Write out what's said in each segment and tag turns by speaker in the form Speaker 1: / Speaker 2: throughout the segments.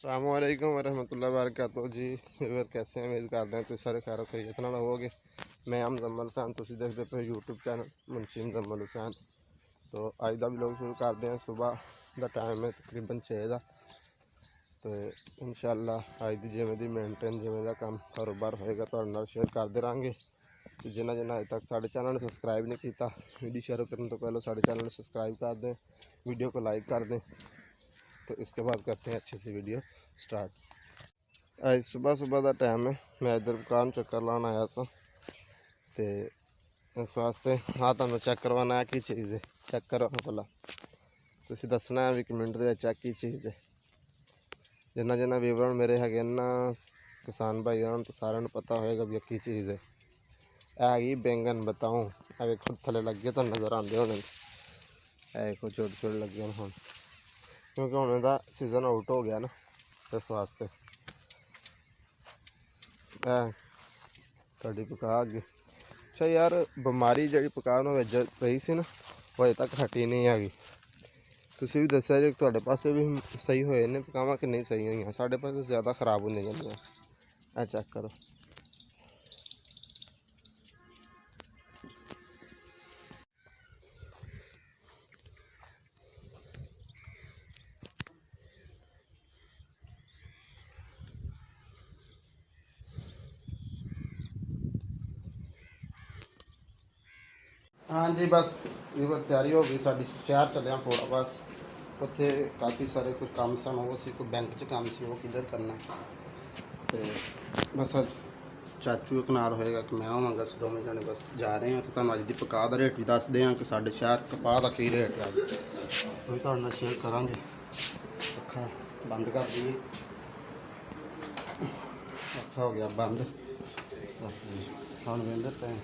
Speaker 1: अस्सलामुअलैकुम वरहमतुल्लाहि वबरकातुहू जी। व्यूअर कैसे हैं? उम्मीद करते हैं तुम सारे खैर खैरियत नाल होवोगे। मैं मुजम्मल हुसैन, तुसीं देखते पे यूट्यूब चैनल मुंशी मुजम्मल हुसैन। तो अज का व्लॉग शुरू करते हैं। सुबह का टाइम है तकरीबन 6 का। तो इंशाअल्लाह अज की जिमें की मेनटेन जिमें का काम कारोबार होएगा तो शेयर करते रहेंगे। तो जिन्हें जिन्हें अज तक साढ़े चैनल सबसक्राइब नहीं किया, वीडियो शेयर करने तो पहले साढ़े चैनल सबसक्राइब कर दें, वीडियो को लाइक कर दें। तो इसके बाद करते हैं अच्छे से वीडियो स्टार्ट। आज सुबह सुबह का टाइम है, मैं इधर दुकान चक्कर लाने आया सा। तो इस वास्ते हाँ तुम चेक करवाना है की चीज़ है, चेक करो भला तुम दसना है भी कमेंट के चेक की चीज़ है। जिन्ना जिन्ना विवरण मेरे है ना किसान भाई तो सारे पता होएगा भी की चीज़ है बैंगन बताऊँ। वेखो थले लगे तो नज़र आते होने, देखो छोटे छोटे लगे हम क्योंकि हूँ का सीजन आउट हो गया ना, इस वास्ते कड़ी पका अगे। अच्छा यार बीमारी जी पका रही सी ना वो अजे तक हटी नहीं हैगी। तुसीं भी दस्या जो तुहाडे पासे भी सही होए ने पकावां कि नहीं सही हुई, साढ़े पासे ज़्यादा खराब होंदी जांदियां। चेक करो। हाँ जी बस वीवर तैयारी हो गई साड़ी। शहर चलिया फोड़ा बस उत्थे काफ़ी सारे कुछ काम सन, वो सी कोई बैंक च काम सी वो क्लीयर करना। तो बस अब चाचू एक नाल होएगा कि मैं आवांगा, दोवें जने बस जा रहे हैं। तो तुहानूं अज दी पकाह दा रेट भी दसदे हैं कि साडे शहर कपाह दा की रेट है। वो भी तुहाडे नाल शेयर करांगे। अखा बंद कर दी, अखा हो गया बंद। बस जी हम वेंदे पे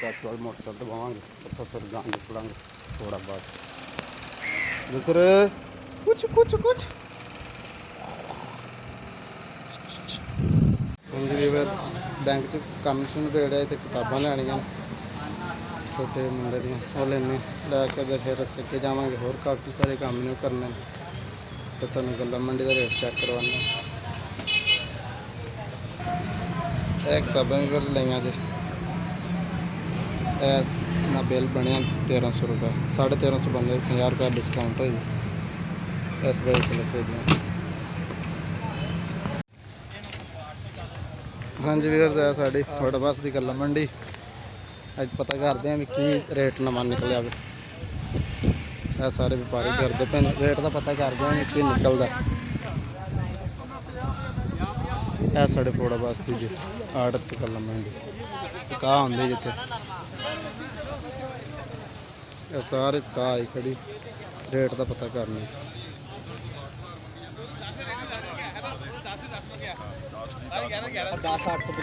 Speaker 1: पेट्रोल मोटरसाइकिल दबावांगे तो फिर गांव निकलांगे थोड़ा बहुत। दूसरे कुछ कुछ कुछ बैंक च कम सुन रेड़े तो किताबां लैनियां छोटे मुंडे दी वो लेने लैके फिर सिक्के जावांगे। होर काफ़ी सारे काम ने करने। तो तुहानूं गल्ला मंडी का रेट चेक करवाना। यह किताबां भी फिर लईआं जी। ना बिल बनया 1300 रुपये, 1350 बनने 50 रुपये डिस्काउंट हो इस बाई को लगे दियाँ। हाँ जी वीर है साड़ी थोड़ा बस की गल्ला मंडी। अज पता करते हैं कि रेट नवा निकलिया। यह सारे व्यापारी करते पे रेट का पता करते हैं कि निकलता। यह साढ़े फोड़ा बस्ती जी आड़त गल्ला मंडी कह आते जिते सारे कह आई खड़ी रेट का पता करना।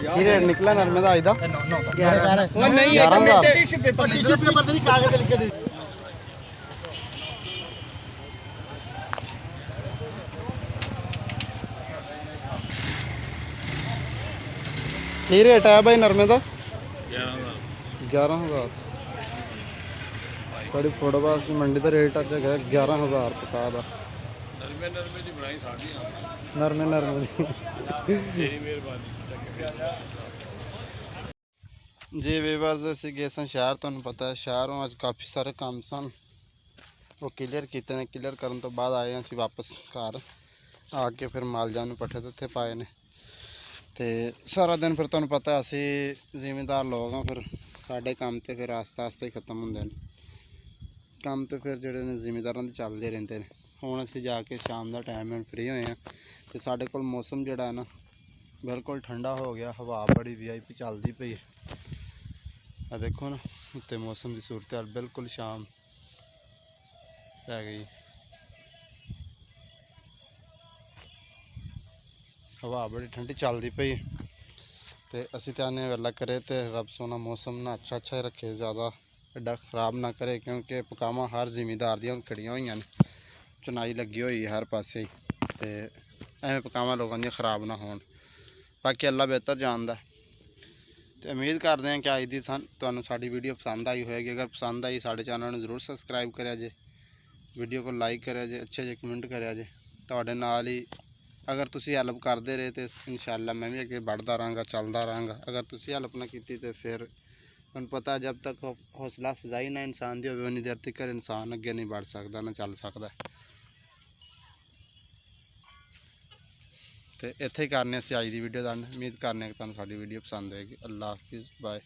Speaker 1: की रेट निकला नरमे का अज का? की रेट है भाई नरमे का? 11,000। बड़ी फोटोबास की मंडी का रेट अज है 11,000 पका का। नरमे नरमे जी वीवर्स असीं गए सन शहर। तुहानूं पता है शहरों अज काफ़ी सारे काम सन वो क्लीयर किए ने। क्लीयर करने तो बाद आए असीं वापस घर आके फिर माल जान पट्ठे तो इत्थे पाए ने। तो सारा दिन फिर तुहानूं पता है असीं जिमींदार लोग हाँ, फिर साडे काम तो फिर आस्ता आस्ता ही खत्म होंदे ने। काम तो फिर जिहड़े ने जिमींदारां दे चलदे रहिंदे ने। हुण असीं जाके शाम का टाइम है फ्री होए हैं तो साडे कोल मौसम जिहड़ा है ना बिल्कुल ठंडा हो गया। हवा बड़ी VIP चलती पई है। देखो ना उत्ते मौसम की सूरत हाल बिल्कुल शाम पै गई। हवा बड़ी ठंडी चलती पई तो असीं तो आने वेला करे तो रब सोना मौसम ना अच्छा ही रखे, ज़्यादा एडा खराब ना करे क्योंकि पकावां हर जिमीदार दियां खड़ियां हुई हैं, चुनाई लगी हुई हर पासे तो एवें पकावां लोगों दी खराब ना होण। बाकी अल्लाह बेहतर जानदा। तो उम्मीद करते हैं कि अज की तुहानूं साडी वीडियो पसंद आई होएगी। अगर पसंद आई साडे चैनल नूं जरूर सबसक्राइब करिया जे, वीडियो को लाइक करिया जे, अच्छे जे कमेंट करिया जे। तुहाडे नाल ही
Speaker 2: ਅਗਰ ਤੁਸੀਂ ਹੈਲਪ ਕਰਦੇ ਰਹੇ ਤੇ ਇਨਸ਼ਾਅੱਲਾ ਮੈਂ ਵੀ ਅੱਗੇ ਵੱਧਦਾ ਰਹਾਂਗਾ, ਚੱਲਦਾ ਰਹਾਂਗਾ। ਅਗਰ ਤੁਸੀਂ ਹੈਲਪ ਨਾ ਕੀਤੀ ਤੇ ਫਿਰ ਤੁਹਾਨੂੰ ਪਤਾ ਜਦ ਤੱਕ ਹੌਸਲਾ ਅਫਜ਼ਾਈ ਨਾ ਇਨਸਾਨ ਦੀ ਹੋਵੇ ਉਨੀ ਦੇਰ ਤੱਕ ਇਨਸਾਨ ਅੱਗੇ ਨਹੀਂ ਵੱਧ ਸਕਦਾ, ਨਾ ਚੱਲ ਸਕਦਾ। ਤੇ ਇੱਥੇ ਹੀ ਕਰਨੇ ਅਸੀਂ ਅੱਜ ਦੀ ਵੀਡੀਓ ਦਾ। ਉਮੀਦ ਕਰਨੇ ਕਿ ਤੁਹਾਨੂੰ ਸਾਡੀ ਵੀਡੀਓ ਪਸੰਦ ਆਏਗੀ। ਅੱਲਾ ਹਾਫਿਜ਼, ਬਾਏ।